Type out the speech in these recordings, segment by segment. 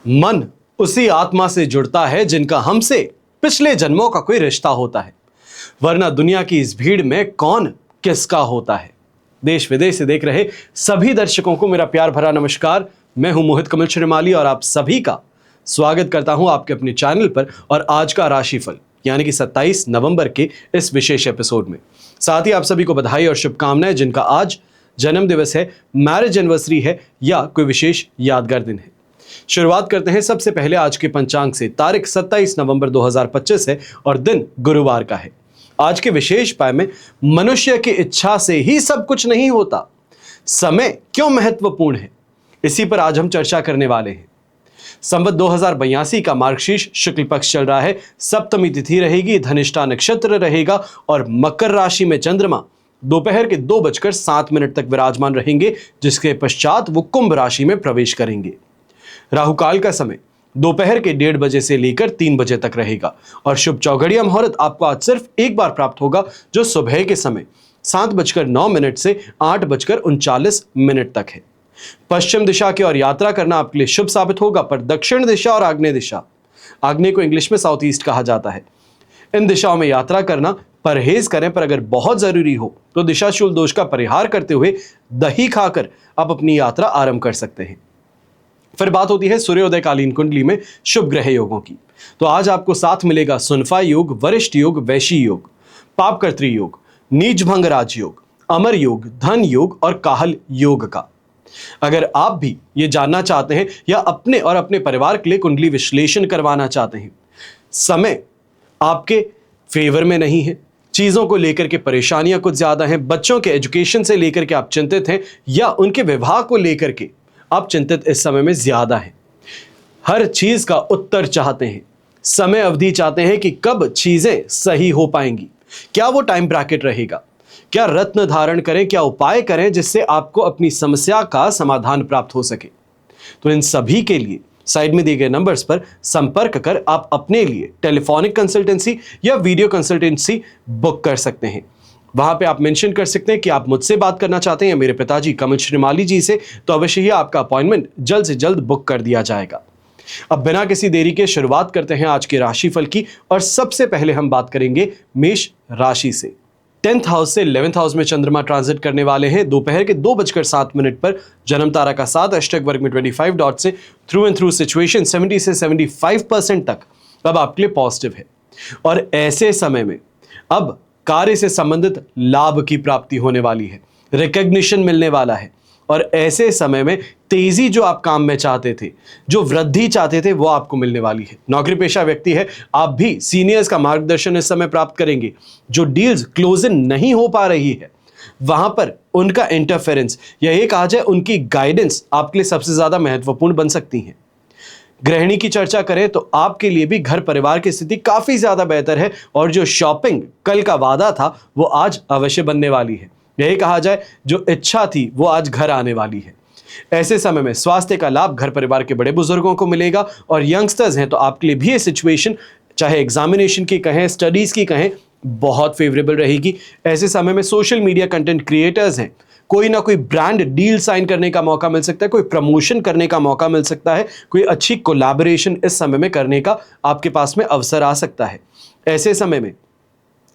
मन उसी आत्मा से जुड़ता है जिनका हमसे पिछले जन्मों का कोई रिश्ता होता है, वरना दुनिया की इस भीड़ में कौन किसका होता है। देश विदेश से देख रहे सभी दर्शकों को मेरा प्यार भरा नमस्कार। मैं हूं मोहित कमल श्रीमाली और आप सभी का स्वागत करता हूं आपके अपने चैनल पर और आज का राशिफल यानी कि 27 नवंबर के इस विशेष एपिसोड में। साथ ही आप सभी को बधाई और शुभकामनाएं जिनका आज जन्म दिवस है, मैरिज एनिवर्सरी है या कोई विशेष यादगार दिन है। शुरुआत करते हैं सबसे पहले आज के पंचांग से। तारीख 27 नवंबर 2025 है और दिन गुरुवार का है। आज के विशेष पाए में मनुष्य की इच्छा से ही सब कुछ नहीं होता, समय क्यों महत्वपूर्ण है, इसी पर आज हम चर्चा करने वाले हैं। संवत 2082 का मार्गशीर्ष शुक्ल पक्ष चल रहा है, सप्तमी तिथि रहेगी, धनिष्ठा नक्षत्र रहेगा और मकर राशि में चंद्रमा दोपहर के 2:07 तक विराजमान रहेंगे, जिसके पश्चात वो कुंभ राशि में प्रवेश करेंगे। राहुकाल का समय दोपहर के 1:30 बजे से लेकर 3 बजे तक रहेगा और शुभ चौघड़िया मुहूर्त आपको आज सिर्फ एक बार प्राप्त होगा, जो सुबह के समय 7:09 से 8:39 तक है। पश्चिम दिशा की ओर यात्रा करना आपके लिए शुभ साबित होगा, पर दक्षिण दिशा और आग्नेय दिशा, आग्नेय को इंग्लिश में साउथ ईस्ट कहा जाता है, इन दिशाओं में यात्रा करना परहेज करें, पर अगर बहुत जरूरी हो तो दिशाशूल दोष का परिहार करते हुए दही खाकर आप अपनी यात्रा आरंभ कर सकते हैं। फिर बात होती है सूर्योदय कालीन कुंडली में शुभ ग्रह योगों की। तो आज आपको साथ मिलेगा सुनफा योग, वरिष्ठ योग, वैशी योग, पापकर्त्री योग, नीच भंग राज योग, अमर योग, धन योग और काहल योग का। अगर आप भी ये जानना चाहते हैं या अपने और अपने परिवार के लिए कुंडली विश्लेषण करवाना चाहते हैं, समय आपके फेवर में नहीं है, चीजों को लेकर के परेशानियां कुछ ज्यादा हैं, बच्चों के एजुकेशन से लेकर के आप चिंतित हैं या उनके विवाह को लेकर के आप चिंतित इस समय में ज्यादा हैं, हर चीज का उत्तर चाहते हैं, समय अवधि चाहते हैं कि कब चीजें सही हो पाएंगी, क्या वो टाइम ब्रैकेट रहेगा, क्या रत्न धारण करें, क्या उपाय करें जिससे आपको अपनी समस्या का समाधान प्राप्त हो सके। तो इन सभी के लिए साइड में दिए गए नंबर्स पर संपर्क कर आप अपने लिए टेलीफोनिक कंसल्टेंसी या वीडियो कंसल्टेंसी बुक कर सकते हैं। वहां पे आप मेंशन कर सकते हैं कि आप मुझसे बात करना चाहते हैं, मेरे पिताजी कमल श्रीमाली जी से, तो अवश्य ही आपका अपॉइंटमेंट जल्द से जल्द बुक कर दिया जाएगा। अब बिना किसी देरी के शुरुआत करते हैं आज के राशिफल की और सबसे पहले हम बात करेंगे मेष राशि से। 10th हाउस से 11th हाउस में चंद्रमा ट्रांजिट करने वाले हैं। दोपहर के 2:07 पर जन्म तारा का 7 अष्टक वर्ग में 25 डॉट से थ्रू एंड थ्रू सिचुएशन 70 से 75% तक अब आपके लिए पॉजिटिव है और ऐसे समय में अब कार्य से संबंधित लाभ की प्राप्ति होने वाली है, रिकॉग्निशन मिलने वाला है और ऐसे समय में तेजी जो आप काम में चाहते थे, जो वृद्धि चाहते थे, वो आपको मिलने वाली है। नौकरी पेशा व्यक्ति है, आप भी सीनियर्स का मार्गदर्शन इस समय प्राप्त करेंगे। जो डील्स क्लोज इन नहीं हो पा रही है, वहां पर उनका इंटरफेरेंस या ये कहा जाए उनकी गाइडेंस आपके लिए सबसे ज्यादा महत्वपूर्ण बन सकती है। गृहिणी की चर्चा करें तो आपके लिए भी घर परिवार की स्थिति काफी ज्यादा बेहतर है और जो शॉपिंग कल का वादा था वो आज अवश्य बनने वाली है। यही कहा जाए जो इच्छा थी वो आज घर आने वाली है। ऐसे समय में स्वास्थ्य का लाभ घर परिवार के बड़े बुजुर्गों को मिलेगा और यंगस्टर्स हैं तो आपके लिए भी ये सिचुएशन, चाहे एग्जामिनेशन की कहें, स्टडीज की कहें, बहुत फेवरेबल रहेगी। ऐसे समय में सोशल मीडिया कंटेंट क्रिएटर्स हैं, कोई ना कोई ब्रांड डील साइन करने का मौका मिल सकता है, कोई प्रमोशन करने का मौका मिल सकता है, कोई अच्छी कोलैबोरेशन इस समय में करने का आपके पास में अवसर आ सकता है। ऐसे समय में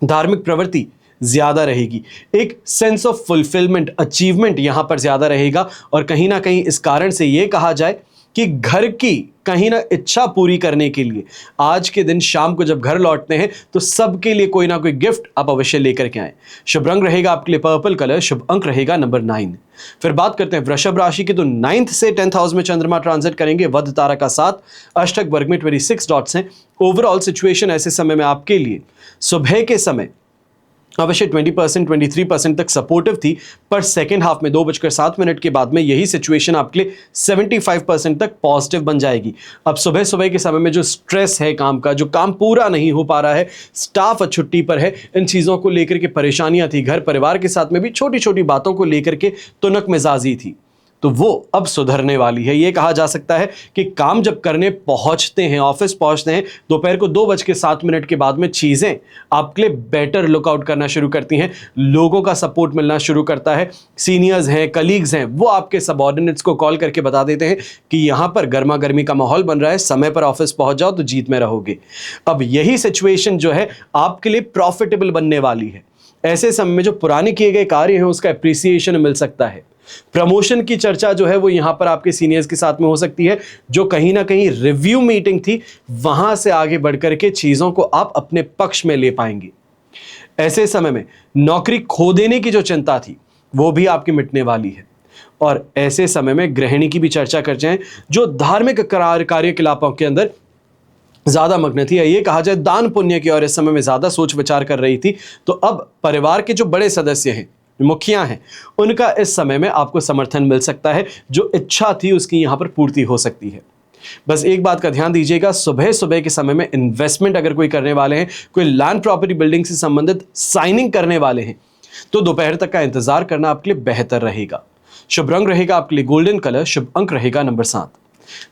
धार्मिक प्रवृत्ति ज्यादा रहेगी, एक सेंस ऑफ फुलफिलमेंट, अचीवमेंट यहां पर ज्यादा रहेगा और कहीं ना कहीं इस कारण से यह कहा जाए कि घर की कहीं ना इच्छा पूरी करने के लिए आज के दिन शाम को जब घर लौटते हैं तो सबके लिए कोई ना कोई गिफ्ट आप अवश्य लेकर के आए। शुभ रंग रहेगा आपके लिए पर्पल कलर, शुभ अंक रहेगा नंबर 9। फिर बात करते हैं वृषभ राशि की। तो 9th से 10th हाउस में चंद्रमा ट्रांजिट करेंगे, वध तारा का 7 अष्टक वर्ग में 26 डॉट्स हैं। ओवरऑल सिचुएशन ऐसे समय में आपके लिए सुबह के समय अवश्य 20% 23% तक सपोर्टिव थी, पर सेकेंड हाफ में 2:07 के बाद में यही सिचुएशन आपके लिए 75% तक पॉजिटिव बन जाएगी। अब सुबह सुबह के समय में जो स्ट्रेस है काम का, जो काम पूरा नहीं हो पा रहा है, स्टाफ छुट्टी पर है, इन चीज़ों को लेकर के परेशानियां थी, घर परिवार के साथ में भी छोटी छोटी बातों को लेकर के तुनक मिजाजी थी, तो वो अब सुधरने वाली है। ये कहा जा सकता है कि काम जब करने पहुंचते हैं, ऑफिस पहुंचते हैं, दोपहर को 2:07 के बाद में चीज़ें आपके लिए बेटर लुकआउट करना शुरू करती हैं। लोगों का सपोर्ट मिलना शुरू करता है। सीनियर्स हैं, कलीग्स हैं, वो आपके सबऑर्डिनेट्स को कॉल करके बता देते हैं कि यहाँ पर गर्मा गर्मी का माहौल बन रहा है, समय पर ऑफिस पहुंच जाओ तो जीत में रहोगे। अब यही सिचुएशन जो है आपके लिए प्रॉफिटेबल बनने वाली है। ऐसे समय में जो पुराने किए गए कार्य हैं उसका एप्रिसिएशन मिल सकता है। प्रमोशन की चर्चा जो है वो यहां पर आपके सीनियर्स के साथ में हो सकती है। जो कहीं ना कहीं रिव्यू मीटिंग थी वहां से आगे बढ़कर के चीजों को आप अपने पक्ष में ले पाएंगे। ऐसे समय में नौकरी खो देने की जो चिंता थी वो भी आपकी मिटने वाली है। और ऐसे समय में गृहिणी की भी चर्चा कर जाएं जो धार्मिक कार्यकलापों के अंदर ज्यादा मग्न थी, या ये कहा जाए दान पुण्य की और इस समय में ज्यादा सोच विचार कर रही थी, तो अब परिवार के जो बड़े सदस्य हैं, मुखिया हैं, उनका इस समय में आपको समर्थन मिल सकता है। जो इच्छा थी उसकी यहां पर पूर्ति हो सकती है। बस एक बात का ध्यान दीजिएगा, सुबह सुबह के समय में इन्वेस्टमेंट अगर कोई करने वाले हैं, कोई लैंड प्रॉपर्टी बिल्डिंग से संबंधित साइनिंग करने वाले हैं, तो दोपहर तक का इंतजार करना आपके लिए बेहतर रहेगा। शुभ रंग रहेगा आपके लिए गोल्डन कलर, शुभ अंक रहेगा नंबर 7।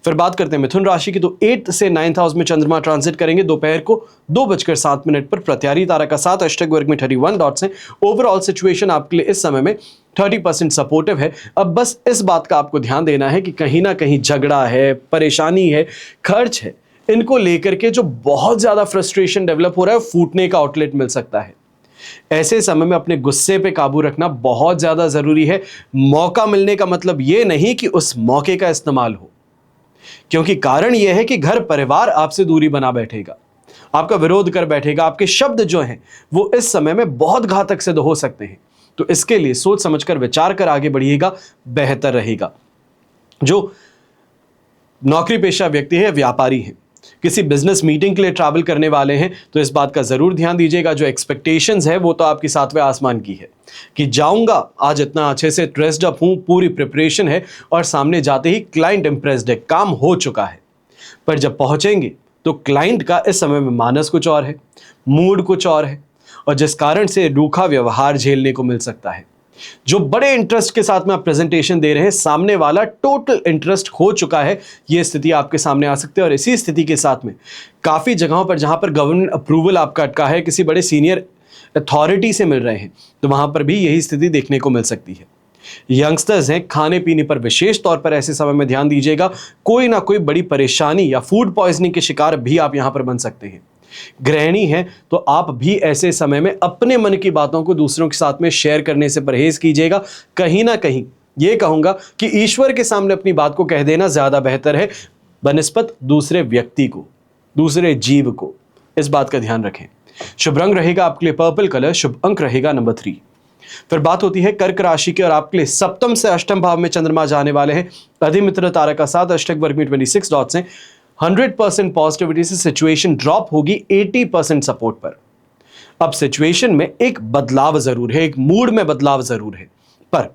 फिर बात करते हैं मिथुन राशि की, तो 8th से 9th हाउस में चंद्रमा ट्रांजिट करेंगे दोपहर को 2:07 पर। प्रत्यारी तारा का 7 अष्टक वर्ग में 31 डॉट्स हैं। ओवरऑल सिचुएशन आपके लिए इस समय में 30% सपोर्टिव है। अब बस इस बात का आपको ध्यान देना है कि कहीं ना कहीं झगड़ा है, परेशानी है, खर्च है, इनको लेकर के जो बहुत ज्यादा फ्रस्ट्रेशन डेवलप हो रहा है, फूटने का आउटलेट मिल सकता है। ऐसे समय में अपने गुस्से पे काबू रखना बहुत ज्यादा जरूरी है। मौका मिलने का मतलब यह नहीं कि उस मौके का इस्तेमाल हो, क्योंकि कारण यह है कि घर परिवार आपसे दूरी बना बैठेगा, आपका विरोध कर बैठेगा। आपके शब्द जो हैं वो इस समय में बहुत घातक सिद्ध हो सकते हैं। तो इसके लिए सोच समझकर विचार कर आगे बढ़िएगा, बेहतर रहेगा। जो नौकरी पेशा व्यक्ति है, व्यापारी है, किसी बिजनेस मीटिंग के लिए ट्रैवल करने वाले हैं, तो इस बात का जरूर ध्यान दीजिएगा। जो एक्सपेक्टेशंस है वो तो आपकी 7वें आसमान की है कि जाऊंगा, आज इतना अच्छे से ड्रेस्ड अप हूं, पूरी प्रिपरेशन है, और सामने जाते ही क्लाइंट इंप्रेस्ड है, काम हो चुका है। पर जब पहुंचेंगे तो क्लाइंट का इस समय में मानस कुछ और है, मूड कुछ और है, और जिस कारण से रूखा व्यवहार झेलने को मिल सकता है। जो बड़े इंटरेस्ट के साथ में आप प्रेजेंटेशन दे रहे हैं, सामने वाला टोटल इंटरेस्ट हो चुका है, यह स्थिति आपके सामने आ सकती है। और इसी स्थिति के साथ में काफी जगहों पर जहां पर गवर्नमेंट अप्रूवल आपका अटका है, किसी बड़े सीनियर अथॉरिटी से मिल रहे हैं, तो वहां पर भी यही स्थिति देखने को मिल सकती है। यंगस्टर्स हैं, खाने पीने पर विशेष तौर पर ऐसे समय में ध्यान दीजिएगा। कोई ना कोई बड़ी परेशानी या फूड पॉइजनिंग के शिकार भी आप यहां पर बन सकते हैं। गृहिणी है तो आप भी ऐसे समय में अपने मन की बातों को दूसरों के साथ में शेयर करने से परहेज कीजिएगा। कहीं ना कहीं यह कहूंगा कि ईश्वर के सामने अपनी बात को कह देना ज्यादा बेहतर है बनिस्बत दूसरे व्यक्ति को, दूसरे जीव को। इस बात का ध्यान रखें। शुभ रंग रहेगा आपके लिए पर्पल कलर, शुभ अंक रहेगा नंबर 3। फिर बात होती है कर्क राशि की, और आपके लिए सप्तम से अष्टम भाव में चंद्रमा जाने वाले हैं। अधिमित्र तारा का 7 अष्टक वर्ग में 26 डॉट्स हैं। 100% पॉजिटिविटी से सिचुएशन ड्रॉप होगी 80% सपोर्ट पर। अब सिचुएशन में एक बदलाव जरूर है, एक मूड में बदलाव जरूर है, पर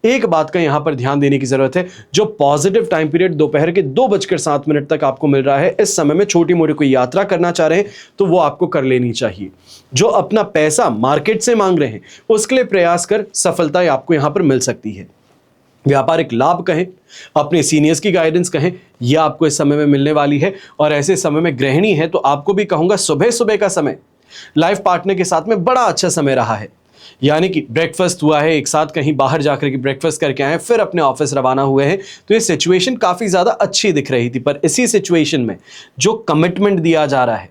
एक बात का यहां पर ध्यान देने की जरूरत है। जो पॉजिटिव टाइम पीरियड दोपहर के 2:07 तक आपको मिल रहा है, इस समय में छोटी मोटी कोई यात्रा करना चाह रहे हैं तो वो आपको कर लेनी चाहिए। जो अपना पैसा मार्केट से मांग रहे हैं उसके लिए प्रयास कर सफलता आपको यहां पर मिल सकती है। व्यापारिक लाभ कहें, अपने सीनियर्स की गाइडेंस कहें, यह आपको इस समय में मिलने वाली है। और ऐसे समय में गृहिणी है तो आपको भी कहूंगा सुबह सुबह का समय लाइफ पार्टनर के साथ में बड़ा अच्छा समय रहा है। यानी कि ब्रेकफास्ट हुआ है, एक साथ कहीं बाहर जाकर के ब्रेकफास्ट करके आए, फिर अपने ऑफिस रवाना हुए हैं, तो ये सिचुएशन काफी ज्यादा अच्छी दिख रही थी। पर इसी सिचुएशन में जो कमिटमेंट दिया जा रहा है,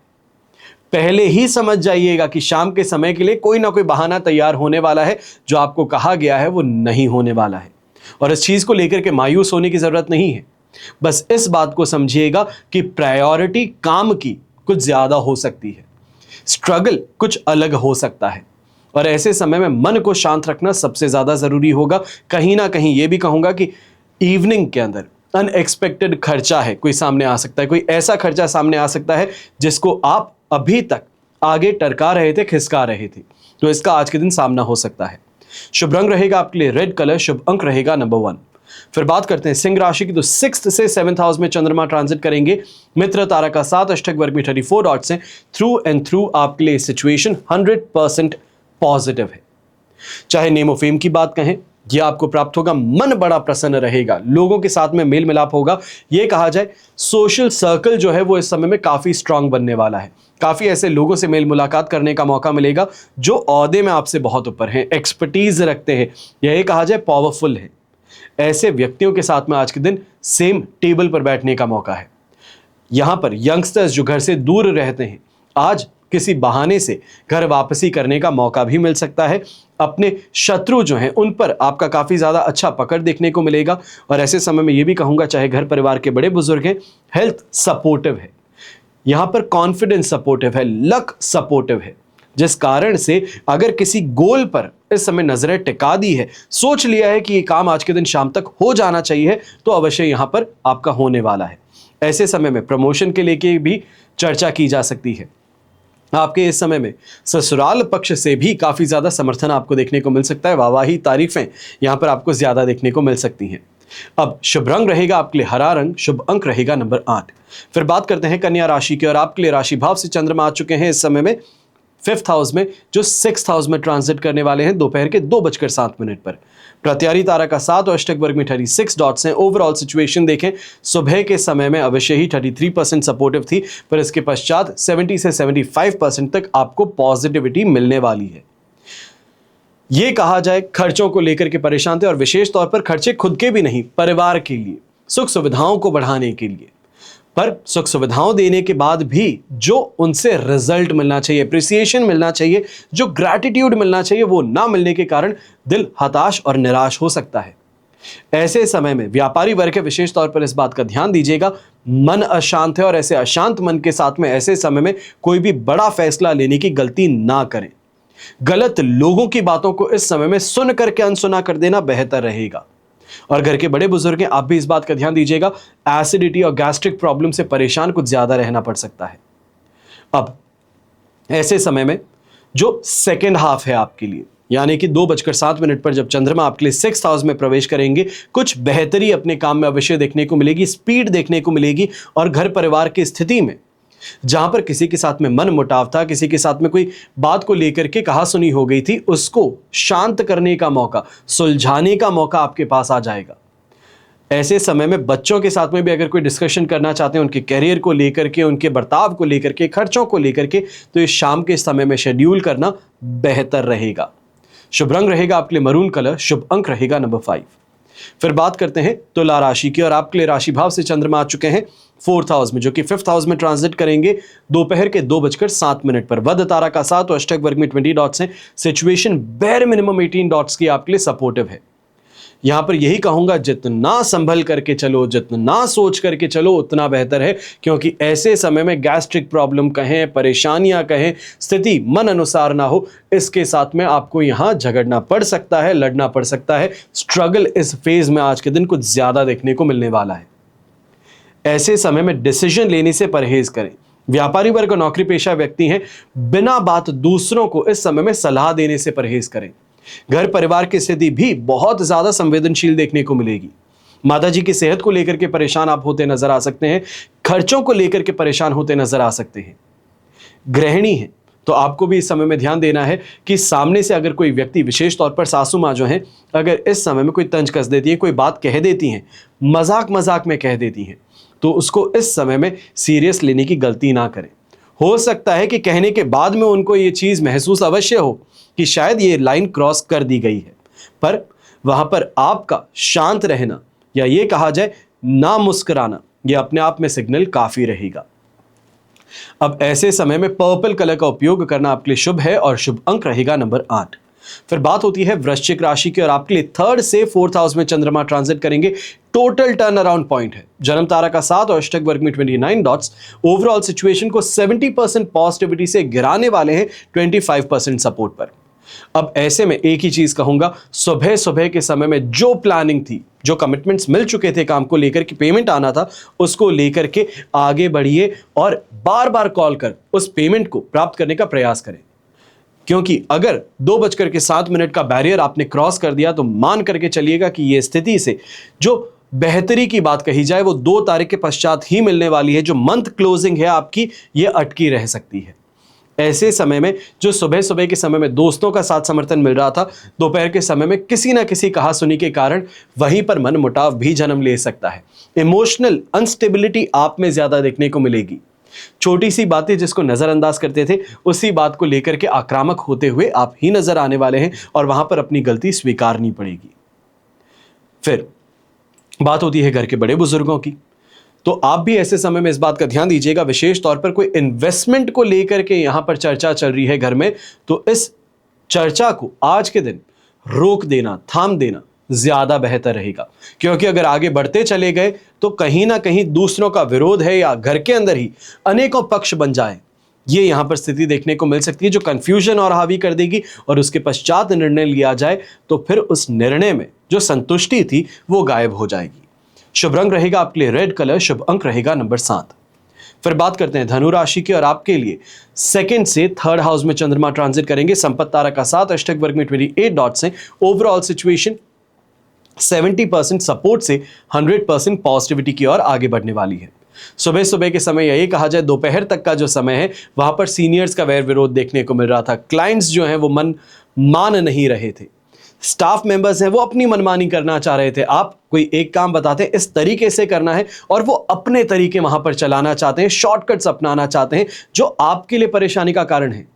पहले ही समझ जाइएगा कि शाम के समय के लिए कोई ना कोई बहाना तैयार होने वाला है। जो आपको कहा गया है वो नहीं होने वाला है, और इस चीज को लेकर के मायूस होने की जरूरत नहीं है। बस इस बात को समझिएगा कि प्रायोरिटी काम की कुछ ज्यादा हो सकती है, स्ट्रगल कुछ अलग हो सकता है, और ऐसे समय में मन को शांत रखना सबसे ज्यादा जरूरी होगा। कहीं ना कहीं यह भी कहूंगा कि इवनिंग के अंदर अनएक्सपेक्टेड खर्चा है, कोई सामने आ सकता है, कोई ऐसा खर्चा सामने आ सकता है जिसको आप अभी तक आगे टरका रहे थे, खिसका रहे थे, तो इसका आज के दिन सामना हो सकता है। शुभ रंग रहेगा आपके लिए रेड कलर, शुभ अंक रहेगा नंबर 1। फिर बात करते हैं सिंह राशि की, तो 6th से 7th हाउस में चंद्रमा ट्रांजिट करेंगे। मित्र तारा का 7 अष्टक वर्ग में 34 डॉट्स हैं। थ्रू एंड थ्रू आपके लिए सिचुएशन 100% पॉजिटिव है। चाहे नेम ऑफ फेम की बात कहें, ये आपको प्राप्त होगा। मन बड़ा प्रसन्न रहेगा, लोगों के साथ में मेल मिलाप होगा। ये कहा जाए सोशल सर्कल जो है वो इस समय में काफी स्ट्रांग बनने वाला है। काफी ऐसे लोगों से मेल मुलाकात करने का मौका मिलेगा जो ओहदे में आपसे बहुत ऊपर हैं, एक्सपर्टीज रखते हैं, यही कहा जाए पावरफुल है। ऐसे व्यक्तियों के साथ में आज के दिन सेम टेबल पर बैठने का मौका है। यहां पर यंगस्टर्स जो घर से दूर रहते हैं, आज किसी बहाने से घर वापसी करने का मौका भी मिल सकता है। अपने शत्रु जो हैं उन पर आपका काफी ज्यादा अच्छा पकड़ देखने को मिलेगा। और ऐसे समय में यह भी कहूंगा, चाहे घर परिवार के बड़े बुजुर्ग हैं, हेल्थ सपोर्टिव है, यहां पर कॉन्फिडेंस सपोर्टिव है, लक सपोर्टिव है, जिस कारण से अगर किसी गोल पर इस समय नजरें टिका दी है, सोच लिया है कि ये काम आज के दिन शाम तक हो जाना चाहिए, तो अवश्य यहां पर आपका होने वाला है। ऐसे समय में प्रमोशन के लेके भी चर्चा की जा सकती है। आपके इस समय में ससुराल पक्ष से भी काफी ज्यादा समर्थन आपको देखने को मिल सकता है। वाहवाही तारीफें यहां पर आपको ज्यादा देखने को मिल सकती हैं। अब शुभ रंग रहेगा आपके लिए हरा रंग, शुभ अंक रहेगा नंबर 8। फिर बात करते हैं कन्या राशि की, और आपके लिए राशि भाव से चंद्रमा आ चुके हैं इस समय में 5th हाउस में, जो 6th हाउस में ट्रांजिट करने वाले हैं दोपहर के 2:07 पर। प्रत्यारी तारा का 7 और अष्टक वर्ग में 36 डॉट्स हैं। ओवरऑल सिचुएशन देखें, सुबह के समय में अवश्य ही 33% सपोर्टिव थी, पर इसके पश्चात 70 से 75% तक आपको पॉजिटिविटी मिलने वाली है। यह कहा जाए खर्चों को लेकर के परेशान थे, और विशेष तौर पर खर्चे खुद के भी नहीं, परिवार के लिए, सुख सुविधाओं को बढ़ाने के लिए। पर सुख सुविधाओं देने के बाद भी जो उनसे रिजल्ट मिलना चाहिए, अप्रिसिएशन मिलना चाहिए, जो ग्रैटिट्यूड मिलना चाहिए, वो ना मिलने के कारण दिल हताश और निराश हो सकता है। ऐसे समय में व्यापारी वर्ग के विशेष तौर पर इस बात का ध्यान दीजिएगा, मन अशांत है, और ऐसे अशांत मन के साथ में ऐसे समय में कोई भी बड़ा फैसला लेने की गलती ना करें। गलत लोगों की बातों को इस समय में सुन करके अनसुना कर देना बेहतर रहेगा। और घर के बड़े बुजुर्ग हैं, आप भी इस बात का ध्यान दीजिएगा, एसिडिटी और गैस्ट्रिक प्रॉब्लम से परेशान कुछ ज्यादा रहना पड़ सकता है। अब ऐसे समय में जो सेकेंड हाफ है आपके लिए, यानी कि 2:07 पर जब चंद्रमा आपके लिए 6th हाउस में प्रवेश करेंगे, कुछ बेहतरी अपने काम में अवश्य देखने को मिलेगी, स्पीड देखने को मिलेगी। और घर परिवार की स्थिति में जहां पर किसी के साथ में मन मुटाव था, किसी के साथ में कोई बात को लेकर के कहा सुनी हो गई थी, उसको शांत करने का मौका, सुलझाने का मौका आपके पास आ जाएगा। ऐसे समय में बच्चों के साथ में भी अगर कोई डिस्कशन करना चाहते हैं, उनके कैरियर को लेकर के, उनके बर्ताव को लेकर के, खर्चों को लेकर के, तो इस शाम के समय में शेड्यूल करना बेहतर रहेगा। शुभ रंग रहेगा आपके लिए मरून कलर, शुभ अंक रहेगा नंबर 5। फिर बात करते हैं तुला राशि की, और आपके लिए राशि भाव से चंद्रमा आ चुके हैं 4th हाउस में, जो कि 5th हाउस में ट्रांजिट करेंगे दोपहर के 2:07 पर। वध तारा का 7 और अष्टक वर्ग में 20 डॉट्स हैं। सिचुएशन बेर मिनिमम 18 डॉट्स की आपके लिए सपोर्टिव है। यहां पर यही कहूंगा, जितना संभल करके चलो, जितना सोच करके चलो, उतना बेहतर है, क्योंकि ऐसे समय में गैस्ट्रिक प्रॉब्लम कहें, परेशानियां कहें, स्थिति मन अनुसार ना हो, इसके साथ में आपको यहां झगड़ना पड़ सकता है, लड़ना पड़ सकता है। स्ट्रगल इस फेज में आज के दिन कुछ ज्यादा देखने को मिलने वाला है। ऐसे समय में डिसीजन लेने से परहेज करें। व्यापारी वर्ग और नौकरी पेशा व्यक्ति हैं, बिना बात दूसरों को इस समय में सलाह देने से परहेज करें। घर परिवार की स्थिति भी बहुत ज्यादा संवेदनशील देखने को मिलेगी। माताजी की सेहत को लेकर के परेशान आप होते नजर आ सकते हैं, खर्चों को लेकर के परेशान होते नजर आ सकते हैं। गृहिणी है तो आपको भी इस समय में ध्यान देना है कि सामने से अगर कोई व्यक्ति, विशेष तौर पर सासू माँ जो हैं, अगर इस समय में कोई तंज कस देती है, कोई बात कह देती हैं, मजाक मजाक में कह देती हैं, तो उसको इस समय में सीरियस लेने की गलती ना करें। हो सकता है कि कहने के बाद में उनको ये चीज महसूस अवश्य हो कि शायद ये लाइन क्रॉस कर दी गई है, पर वहां पर आपका शांत रहना, या ये कहा जाए ना मुस्कुराना, यह अपने आप में सिग्नल काफी रहेगा। अब ऐसे समय में पर्पल कलर का उपयोग करना आपके लिए शुभ है, और शुभ अंक रहेगा नंबर 8। फिर बात होती है वृश्चिक राशि की, और आपके लिए 3rd से 4th हाउस में चंद्रमा ट्रांजिट करेंगे। टोटल टर्न अराउंड पॉइंट है। जन्म तारा का 7 और अष्टक वर्ग में 29 डॉट्स ओवरऑल सिचुएशन को 70% पॉजिटिविटी से गिराने वाले हैं 25% सपोर्ट पर। अब ऐसे में एक ही चीज कहूंगा, सुबह सुबह के समय में जो प्लानिंग थी, जो कमिटमेंट्स मिल चुके थे काम को लेकर के, पेमेंट आना था, उसको लेकर के आगे बढ़िए और बार बार कॉल कर उस पेमेंट को प्राप्त करने का प्रयास करें। क्योंकि अगर 2:07 का बैरियर आपने क्रॉस कर दिया, तो मान करके चलिएगा कि यह स्थिति से जो बेहतरी की बात कही जाए वो 2 तारीख के पश्चात ही मिलने वाली है। जो मंथ क्लोजिंग है आपकी, ये अटकी रह सकती है। ऐसे समय में जो सुबह सुबह के समय में दोस्तों का साथ समर्थन मिल रहा था, दोपहर के समय में किसी ना किसी कहासुनी के कारण वहीं पर मनमुटाव भी जन्म ले सकता है। इमोशनल अनस्टेबिलिटी आप में ज्यादा देखने को मिलेगी। छोटी सी बातें जिसको नजरअंदाज करते थे, उसी बात को लेकर के आक्रामक होते हुए आप ही नजर आने वाले हैं और वहां पर अपनी गलती स्वीकारनी पड़ेगी। फिर बात होती है घर के बड़े बुजुर्गों की, तो आप भी ऐसे समय में इस बात का ध्यान दीजिएगा, विशेष तौर पर कोई इन्वेस्टमेंट को लेकर के यहां पर चर्चा चल रही है घर में, तो इस चर्चा को आज के दिन रोक देना, थाम देना ज्यादा बेहतर रहेगा। क्योंकि अगर आगे बढ़ते चले गए तो कहीं ना कहीं दूसरों का विरोध है या घर के अंदर ही अनेकों पक्ष बन जाए, ये यहां पर स्थिति देखने को मिल सकती है, जो कंफ्यूजन और हावी कर देगी और उसके पश्चात निर्णय लिया जाए तो फिर उस निर्णय में जो संतुष्टि थी वो गायब हो जाएगी। शुभ रंग रहेगा आपके लिए रेड कलर, शुभ अंक रहेगा नंबर 7। फिर बात करते हैं धनु राशि की, और आपके लिए सेकंड से थर्ड हाउस में चंद्रमा ट्रांजिट करेंगे। संपत्ति तारा का 7, अष्टक वर्ग में 28 डॉट्स हैं। ओवरऑल सिचुएशन 70% सपोर्ट से 100% पॉजिटिविटी की ओर आगे बढ़ने वाली है। सुबह सुबह के समय, यही कहा जाए दोपहर तक का जो समय है, वहां पर सीनियर्स का वैर विरोध देखने को मिल रहा था। क्लाइंट्स जो हैं वो मन मान नहीं रहे थे, स्टाफ मेंबर्स हैं वो अपनी मनमानी करना चाह रहे थे। आप कोई एक काम बताते हैं इस तरीके से करना है और वो अपने तरीके वहां पर चलाना चाहते हैं, शॉर्टकट्स अपनाना चाहते हैं, जो आपके लिए परेशानी का कारण है।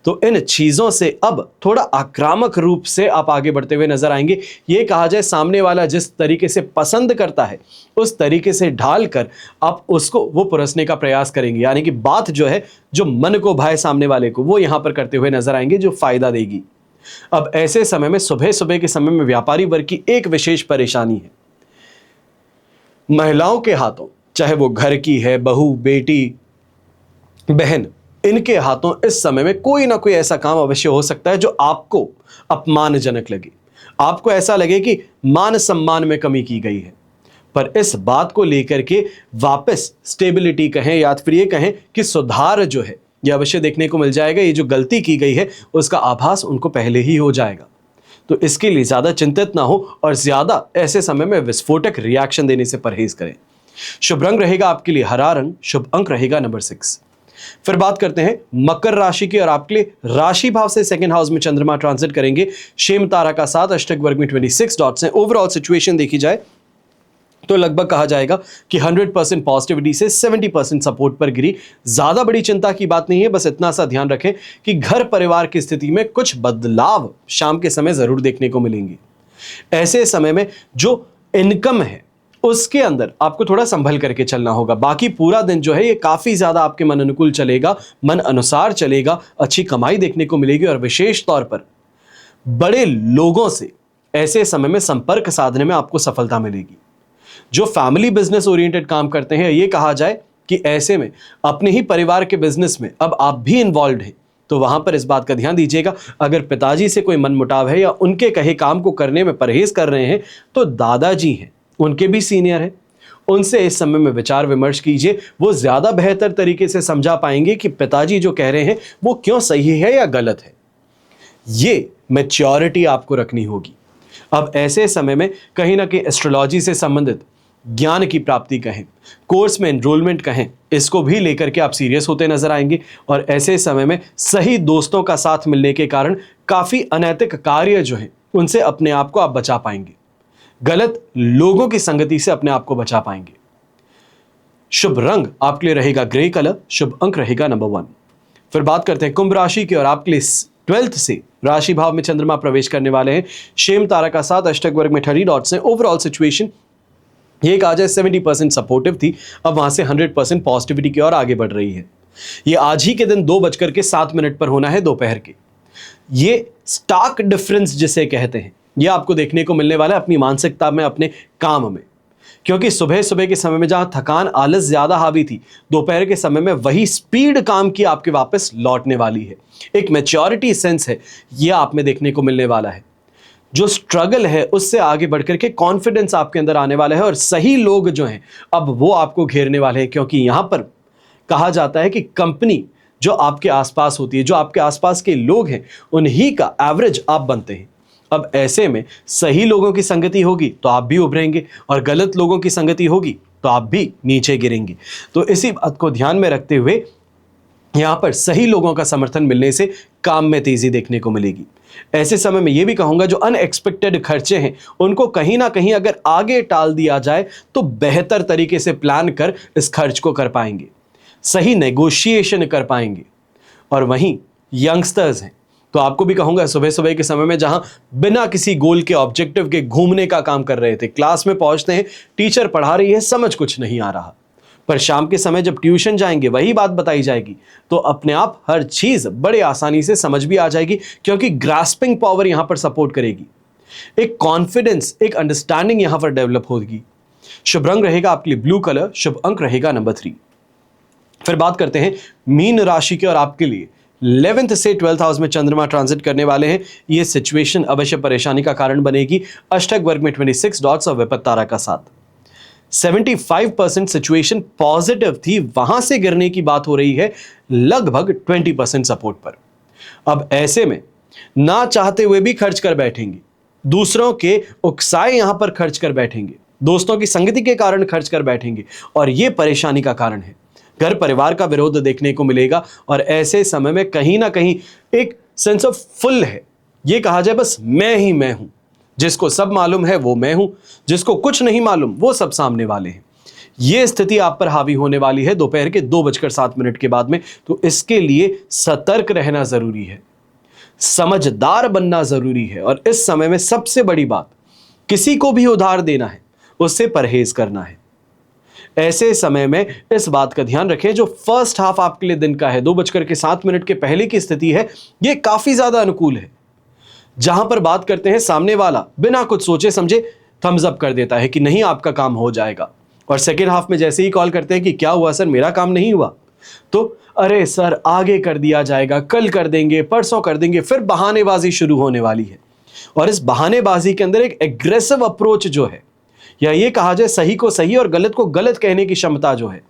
तो इन चीजों से अब थोड़ा आक्रामक रूप से आप आगे बढ़ते हुए नजर आएंगे। ये कहा जाए सामने वाला जिस तरीके से पसंद करता है उस तरीके से ढालकर आप उसको वो परसने का प्रयास करेंगे, यानी कि बात जो है जो मन को भाए सामने वाले को, वो यहां पर करते हुए नजर आएंगे, जो फायदा देगी। अब ऐसे समय में सुबह सुबह के समय में व्यापारी वर्ग की एक विशेष परेशानी है। महिलाओं के हाथों, चाहे वो घर की है, बहू, बेटी, बहन, इनके हाथों इस समय में कोई ना कोई ऐसा काम अवश्य हो सकता है जो आपको अपमानजनक लगे। आपको ऐसा लगे कि मान सम्मान में कमी की गई है, पर इस बात को लेकर के वापस स्टेबिलिटी कहें या फिर ये कहें कि सुधार जो है यह अवश्य देखने को मिल जाएगा। ये जो गलती की गई है उसका आभास उनको पहले ही हो जाएगा। तो इसके लिए ज्यादा चिंतित ना हो और ज्यादा ऐसे समय में विस्फोटक रिएक्शन देने से परहेज करें। शुभ रंग रहेगा आपके लिए हरा रंग, शुभ अंक रहेगा नंबर 6। फिर बात करते हैं मकर राशि की, और आपके लिए राशि भाव से सेकंड हाउस में चंद्रमा ट्रांजिट करेंगे। शेम तारा का 7, अष्टक वर्ग में 26 डॉट्स हैं। ओवरऑल सिचुएशन देखी जाए तो लगभग कहा जाएगा कि 100% पॉजिटिविटी से 70% सपोर्ट पर गिरी। ज्यादा बड़ी चिंता की बात नहीं है, बस इतना सा ध्यान रखें कि घर परिवार की स्थिति में कुछ बदलाव शाम के समय जरूर देखने को मिलेंगे। ऐसे समय में जो इनकम है उसके अंदर आपको थोड़ा संभल करके चलना होगा। बाकी पूरा दिन जो है ये काफी ज्यादा आपके मन अनुकूल चलेगा, मन अनुसार चलेगा, अच्छी कमाई देखने को मिलेगी और विशेष तौर पर बड़े लोगों से ऐसे समय में संपर्क साधने में आपको सफलता मिलेगी। जो फैमिली बिजनेस ओरिएंटेड काम करते हैं, ये कहा जाए कि ऐसे में अपने ही परिवार के बिजनेस में अब आप भी इन्वॉल्व हैं, तो वहां पर इस बात का ध्यान दीजिएगा। अगर पिताजी से कोई मनमुटाव है या उनके कहे काम को करने में परहेज कर रहे हैं, तो दादाजी हैं, उनके भी सीनियर हैं, उनसे इस समय में विचार विमर्श कीजिए। वो ज्यादा बेहतर तरीके से समझा पाएंगे कि पिताजी जो कह रहे हैं वो क्यों सही है या गलत है। ये मैच्योरिटी आपको रखनी होगी। अब ऐसे समय में कहीं ना कहीं एस्ट्रोलॉजी से संबंधित ज्ञान की प्राप्ति कहें, कोर्स में एनरोलमेंट कहें, इसको भी लेकर के आप सीरियस होते नजर आएंगे। और ऐसे समय में सही दोस्तों का साथ मिलने के कारण काफी अनैतिक कार्य जो है उनसे अपने आप को आप बचा पाएंगे। गलत लोगों की संगति से अपने आप को बचा पाएंगे। शुभ रंग आपके लिए रहेगा ग्रे कलर, शुभ अंक रहेगा नंबर 1। फिर बात करते हैं कुंभ राशि की, और आपके लिए 12th से राशि भाव में चंद्रमा प्रवेश करने वाले हैं। शेम तारा का 7, अष्टक वर्ग में 30 डॉट्स हैं। ओवरऑल सिचुएशन ये कहा जाए 70% सपोर्टिव थी, अब वहां से 100% पॉजिटिविटी की ओर आगे बढ़ रही है। ये आज ही के दिन 2:07 पर होना है दोपहर के। ये स्टार्क डिफरेंस जिसे कहते हैं, यह आपको देखने को मिलने वाला है अपनी मानसिकता में, अपने काम में। क्योंकि सुबह सुबह के समय में जहां थकान, आलस ज्यादा हावी थी, दोपहर के समय में वही स्पीड काम की आपके वापस लौटने वाली है। एक मैच्योरिटी सेंस है, यह आप में देखने को मिलने वाला है। जो स्ट्रगल है उससे आगे बढ़कर के कॉन्फिडेंस आपके अंदर आने वाला है, और सही लोग जो हैं अब वो आपको घेरने वाले हैं। क्योंकि यहां पर कहा जाता है कि कंपनी जो आपके आसपास होती है, जो आपके आसपास के लोग हैं, उन्हीं का एवरेज आप बनते हैं। अब ऐसे में सही लोगों की संगति होगी तो आप भी उभरेंगे, और गलत लोगों की संगति होगी तो आप भी नीचे गिरेंगे। तो इसी बात को ध्यान में रखते हुए यहां पर सही लोगों का समर्थन मिलने से काम में तेजी देखने को मिलेगी। ऐसे समय में यह भी कहूंगा जो अनएक्सपेक्टेड खर्चे हैं उनको कहीं ना कहीं अगर आगे टाल दिया जाए तो बेहतर तरीके से प्लान कर इस खर्च को कर पाएंगे, सही नेगोशिएशन कर पाएंगे। और वहीं यंगस्टर्स हैं तो आपको भी कहूंगा सुबह सुबह के समय में जहां बिना किसी गोल के ऑब्जेक्टिव के घूमने का काम कर रहे थे, क्लास में पहुंचते हैं, टीचर पढ़ा रही है, समझ कुछ नहीं आ रहा, पर शाम के समय जब ट्यूशन जाएंगे वही बात बताई जाएगी तो अपने आप हर चीज बड़े आसानी से समझ भी आ जाएगी, क्योंकि ग्रास्पिंग पावर यहां पर सपोर्ट करेगी, एक कॉन्फिडेंस, एक अंडरस्टैंडिंग यहां पर डेवलप होगी। शुभ रंग रहेगा आपके लिए ब्लू कलर, शुभ अंक रहेगा नंबर 3। फिर बात करते हैं मीन राशि के, और आपके लिए 11th से 12th हाउस में चंद्रमा ट्रांजिट करने वाले हैं। यह सिचुएशन अवश्य परेशानी का कारण बनेगी। अष्टक वर्ग में 26 डॉट्स और विपत्त तारा का साथ। 75% सिचुएशन पॉजिटिव थी, वहां से गिरने की बात हो रही है लगभग 20% सपोर्ट पर। अब ऐसे में ना चाहते हुए भी खर्च कर बैठेंगे, दूसरों के उकसाए यहां पर खर्च कर बैठेंगे, दोस्तों की संगति के कारण खर्च कर बैठेंगे, और यह परेशानी का कारण है। घर परिवार का विरोध देखने को मिलेगा, और ऐसे समय में कहीं ना कहीं एक सेंस ऑफ फुल है, यह कहा जाए बस मैं ही मैं हूं, जिसको सब मालूम है वो मैं हूं, जिसको कुछ नहीं मालूम वो सब सामने वाले हैं। यह स्थिति आप पर हावी होने वाली है दोपहर के 2:07 के बाद में, तो इसके लिए सतर्क रहना जरूरी है, समझदार बनना जरूरी है। और इस समय में सबसे बड़ी बात, किसी को भी उधार देना है, उससे परहेज करना है। ऐसे समय में इस बात का ध्यान रखें, जो फर्स्ट हाफ आपके लिए दिन का है, 2:07 के पहले की स्थिति है, यह काफी ज्यादा अनुकूल है, जहां पर बात करते हैं सामने वाला बिना कुछ सोचे समझे थम्स अप कर देता है कि नहीं आपका काम हो जाएगा, और सेकेंड हाफ में जैसे ही कॉल करते हैं कि क्या हुआ सर, मेरा काम नहीं हुआ, तो अरे सर आगे कर दिया जाएगा, कल कर देंगे, परसों कर देंगे, फिर बहानेबाजी शुरू होने वाली है। और इस बहानेबाजी के अंदर एक एग्रेसिव अप्रोच जो है, या ये कहा जाए सही को सही और गलत को गलत कहने की क्षमता जो है,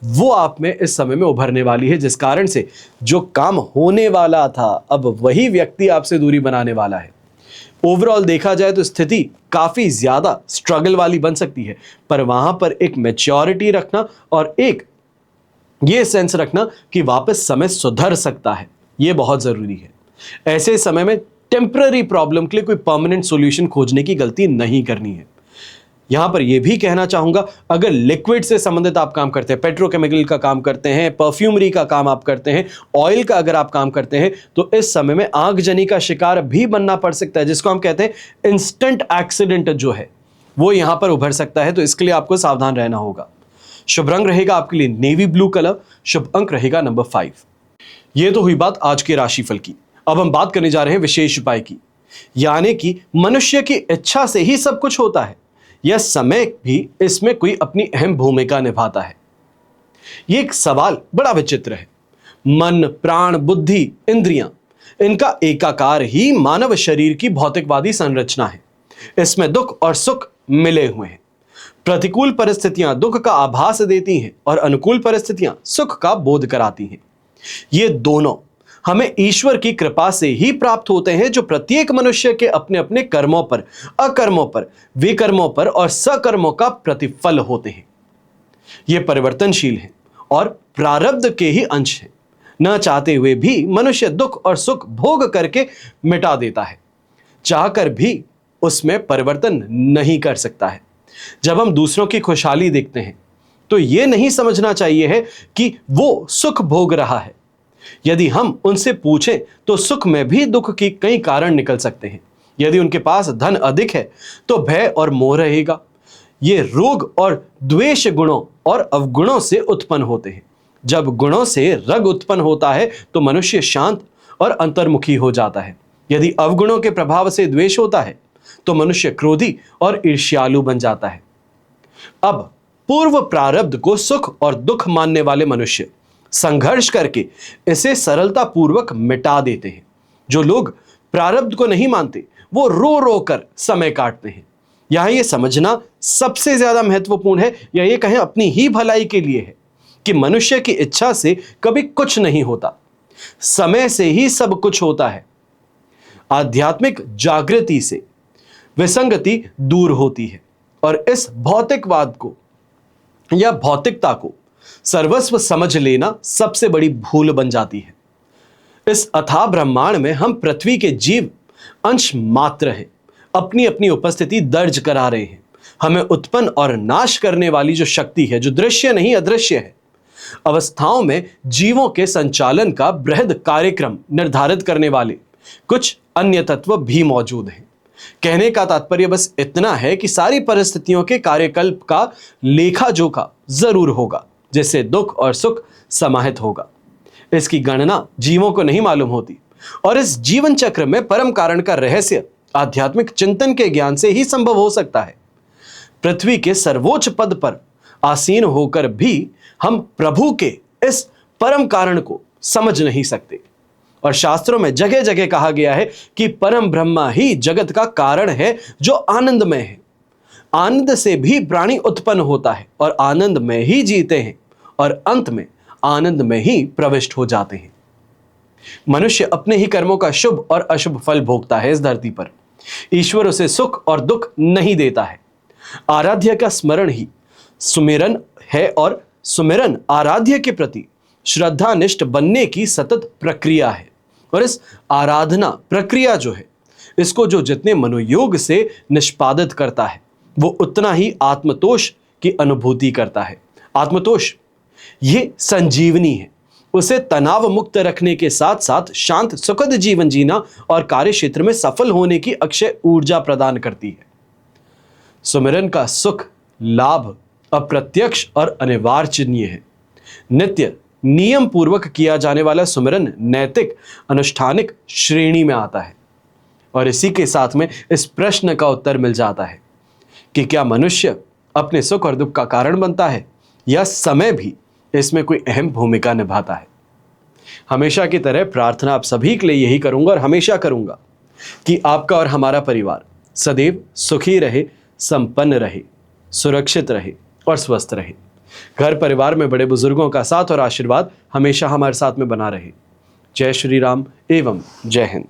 वो आप में इस समय में उभरने वाली है, जिस कारण से जो काम होने वाला था अब वही व्यक्ति आपसे दूरी बनाने वाला है। ओवरऑल देखा जाए तो स्थिति काफी ज्यादा स्ट्रगल वाली बन सकती है, पर वहां पर एक मैच्योरिटी रखना और एक ये सेंस रखना कि वापस समय सुधर सकता है, ये बहुत जरूरी है। ऐसे समय में टेम्पररी प्रॉब्लम के लिए कोई परमानेंट सॉल्यूशन खोजने की गलती नहीं करनी है। यहां पर यह भी कहना चाहूंगा, अगर लिक्विड से संबंधित आप काम करते हैं, पेट्रोकेमिकल का काम करते हैं, परफ्यूमरी का काम आप करते हैं, ऑयल का अगर आप काम करते हैं, तो इस समय में आगजनी का शिकार भी बनना पड़ सकता है, जिसको हम कहते हैं इंस्टेंट एक्सीडेंट जो है वो यहां पर उभर सकता है। तो इसके लिए आपको सावधान रहना होगा। शुभ रंग रहेगा आपके लिए नेवी ब्लू कलर, शुभ अंक रहेगा नंबर 5। यह तो हुई बात आज के राशिफल की। अब हम बात करने जा रहे हैं विशेष उपाय की, यानी कि मनुष्य की इच्छा से ही सब कुछ होता है, यह समय भी इसमें कोई अपनी अहम भूमिका निभाता है। यह एक सवाल बड़ा विचित्र है। मन, प्राण, बुद्धि, इंद्रियां, इनका एकाकार ही मानव शरीर की भौतिकवादी संरचना है। इसमें दुख और सुख मिले हुए हैं। प्रतिकूल परिस्थितियां दुख का आभास देती हैं और अनुकूल परिस्थितियां सुख का बोध कराती हैं। ये दोनों हमें ईश्वर की कृपा से ही प्राप्त होते हैं, जो प्रत्येक मनुष्य के अपने अपने कर्मों पर, अकर्मों पर, विकर्मों पर और सकर्मों का प्रतिफल होते हैं। ये परिवर्तनशील हैं और प्रारब्ध के ही अंश हैं। न चाहते हुए भी मनुष्य दुख और सुख भोग करके मिटा देता है, चाहकर भी उसमें परिवर्तन नहीं कर सकता है। जब हम दूसरों की खुशहाली देखते हैं तो यह नहीं समझना चाहिए है कि वो सुख भोग रहा है। यदि हम उनसे पूछें तो सुख में भी दुख की कई कारण निकल सकते हैं। यदि उनके पास धन अधिक है तो भय और मोह रहेगा। ये रोग और द्वेष गुणों और अवगुणों से उत्पन्न होते हैं। जब गुणों से रग उत्पन्न होता है तो मनुष्य शांत और अंतर्मुखी हो जाता है। यदि अवगुणों के प्रभाव से द्वेष होता है तो मनुष्य क्रोधी और ईर्ष्यालु बन जाता है। अब पूर्व प्रारब्ध को सुख और दुख मानने वाले मनुष्य संघर्ष करके इसे सरलता पूर्वक मिटा देते हैं। जो लोग प्रारब्ध को नहीं मानते वो रो रो कर समय काटते हैं। यहां यह समझना सबसे ज्यादा महत्वपूर्ण है, या ये कहें अपनी ही भलाई के लिए है, कि मनुष्य की इच्छा से कभी कुछ नहीं होता, समय से ही सब कुछ होता है। आध्यात्मिक जागृति से विसंगति दूर होती है और इस भौतिकवाद को या भौतिकता को सर्वस्व समझ लेना सबसे बड़ी भूल बन जाती है। इस अथाह ब्रह्मांड में हम पृथ्वी के जीव अंश मात्र हैं, अपनी अपनी उपस्थिति दर्ज करा रहे हैं। हमें उत्पन्न और नाश करने वाली जो शक्ति है, जो दृश्य नहीं अदृश्य है, अवस्थाओं में जीवों के संचालन का बृहद कार्यक्रम निर्धारित करने वाले कुछ अन्य तत्व भी मौजूद हैं। कहने का तात्पर्य बस इतना है कि सारी परिस्थितियों के कार्यकल्प का लेखा जोखा जरूर होगा, जिससे दुख और सुख समाहित होगा। इसकी गणना जीवों को नहीं मालूम होती, और इस जीवन चक्र में परम कारण का रहस्य आध्यात्मिक चिंतन के ज्ञान से ही संभव हो सकता है। पृथ्वी के सर्वोच्च पद पर आसीन होकर भी हम प्रभु के इस परम कारण को समझ नहीं सकते। और शास्त्रों में जगह जगह कहा गया है कि परम ब्रह्मा ही जगत का कारण है, जो आनंदमय है। आनंद से भी प्राणी उत्पन्न होता है और आनंद में ही जीते हैं, और अंत में आनंद में ही प्रविष्ट हो जाते हैं। मनुष्य अपने ही कर्मों का शुभ और अशुभ फल भोगता है इस धरती पर। ईश्वर उसे सुख और दुख नहीं देता है। आराध्य का स्मरण ही सुमिरन है, और सुमिरन आराध्य के प्रति श्रद्धानिष्ठ बनने की सतत प्रक्रिया है। और इस आराधना प्रक्रिया जो है, इसको जो जितने मनोयोग से निष्पादित करता है, वो उतना ही आत्मतोष की अनुभूति करता है। आत्मतोष ये संजीवनी है, उसे तनाव मुक्त रखने के साथ साथ शांत सुखद जीवन जीना और कार्य क्षेत्र में सफल होने की अक्षय ऊर्जा प्रदान करती है। सुमिरन का सुख लाभ अप्रत्यक्ष और अनिवार्यनीय है। नित्य नियम पूर्वक किया जाने वाला सुमिरन नैतिक अनुष्ठानिक श्रेणी में आता है। और इसी के साथ में इस प्रश्न का उत्तर मिल जाता है कि क्या मनुष्य अपने सुख और दुख का कारण बनता है, या समय भी इसमें कोई अहम भूमिका निभाता है। हमेशा की तरह प्रार्थना आप सभी के लिए यही करूंगा और हमेशा करूंगा कि आपका और हमारा परिवार सदैव सुखी रहे, संपन्न रहे, सुरक्षित रहे और स्वस्थ रहे। घर परिवार में बड़े बुजुर्गों का साथ और आशीर्वाद हमेशा हमारे साथ में बना रहे। जय श्री राम एवं जय हिंद।